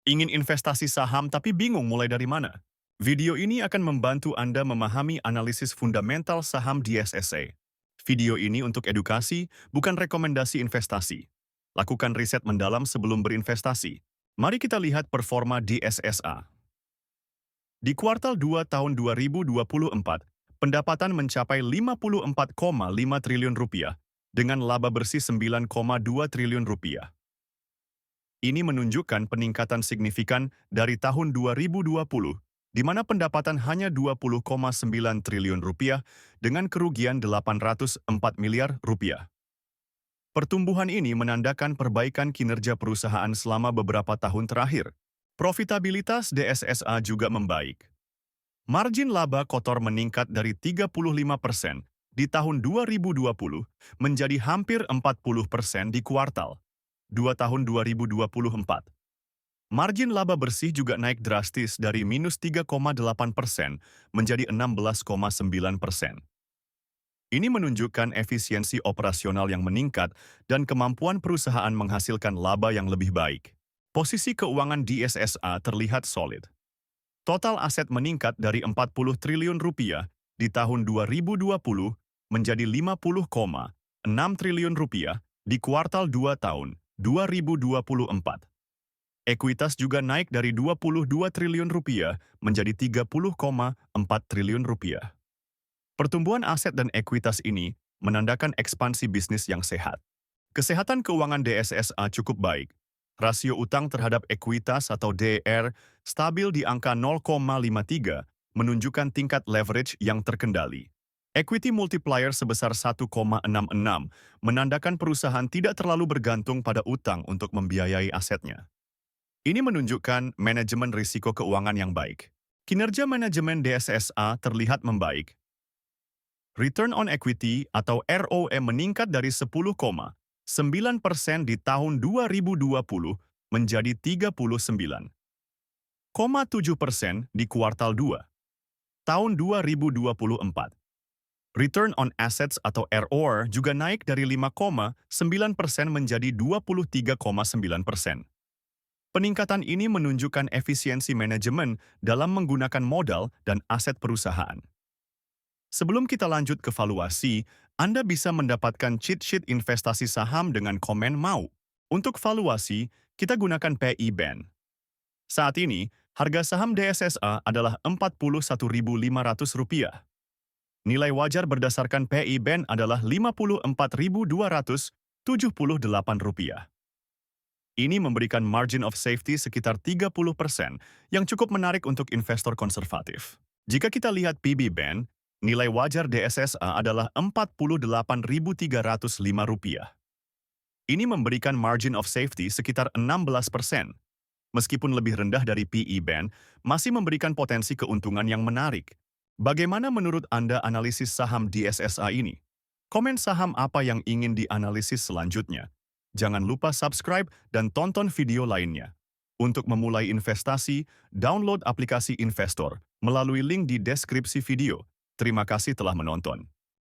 Ingin investasi saham tapi bingung mulai dari mana? Video ini akan membantu Anda memahami analisis fundamental saham DSSA. Video ini untuk edukasi, bukan rekomendasi investasi. Lakukan riset mendalam sebelum berinvestasi. Mari kita lihat performa DSSA. Di kuartal 2 tahun 2024, pendapatan mencapai 54,5 triliun rupiah dengan laba bersih 9,2 triliun rupiah. Ini menunjukkan peningkatan signifikan dari tahun 2020, di mana pendapatan hanya 20,9 triliun rupiah dengan kerugian 804 miliar rupiah. Pertumbuhan ini menandakan perbaikan kinerja perusahaan selama beberapa tahun terakhir. Profitabilitas DSSA juga membaik. Margin laba kotor meningkat dari 35% di tahun 2020 menjadi hampir 40% di kuartal 2 tahun 2024. Margin laba bersih juga naik drastis dari minus 3,8% menjadi 16,9%. Ini menunjukkan efisiensi operasional yang meningkat dan kemampuan perusahaan menghasilkan laba yang lebih baik. Posisi keuangan DSSA terlihat solid. Total aset meningkat dari 40 triliun rupiah di tahun 2020 menjadi 50,6 triliun rupiah di kuartal 2 tahun 2024. Ekuitas juga naik dari 22 triliun rupiah menjadi 30,4 triliun rupiah. Pertumbuhan aset dan ekuitas ini menandakan ekspansi bisnis yang sehat. Kesehatan keuangan DSSA cukup baik. Rasio utang terhadap ekuitas atau DER stabil di angka 0,53, menunjukkan tingkat leverage yang terkendali. Equity multiplier sebesar 1,66, menandakan perusahaan tidak terlalu bergantung pada utang untuk membiayai asetnya. Ini menunjukkan manajemen risiko keuangan yang baik. Kinerja manajemen DSSA terlihat membaik. Return on equity atau ROE meningkat dari 10,9% di tahun 2020 menjadi 39,7% di kuartal 2 tahun 2024. Return on assets atau ROR juga naik dari 5,9% menjadi 23,9%. Peningkatan ini menunjukkan efisiensi manajemen dalam menggunakan modal dan aset perusahaan. Sebelum kita lanjut ke valuasi, Anda bisa mendapatkan cheat sheet investasi saham dengan komen mau. Untuk valuasi, kita gunakan PI Band. Saat ini, harga saham DSSA adalah Rp41.500. Nilai wajar berdasarkan PI Band adalah Rp54.278. Ini memberikan margin of safety sekitar 30% yang cukup menarik untuk investor konservatif. Jika kita lihat PB Band, nilai wajar DSSA adalah Rp48.305. Ini memberikan margin of safety sekitar 16%. Meskipun lebih rendah dari PE Band, masih memberikan potensi keuntungan yang menarik. Bagaimana menurut Anda analisis saham DSSA ini? Komen saham apa yang ingin dianalisis selanjutnya. Jangan lupa subscribe dan tonton video lainnya. Untuk memulai investasi, download aplikasi Investor melalui link di deskripsi video. Terima kasih telah menonton.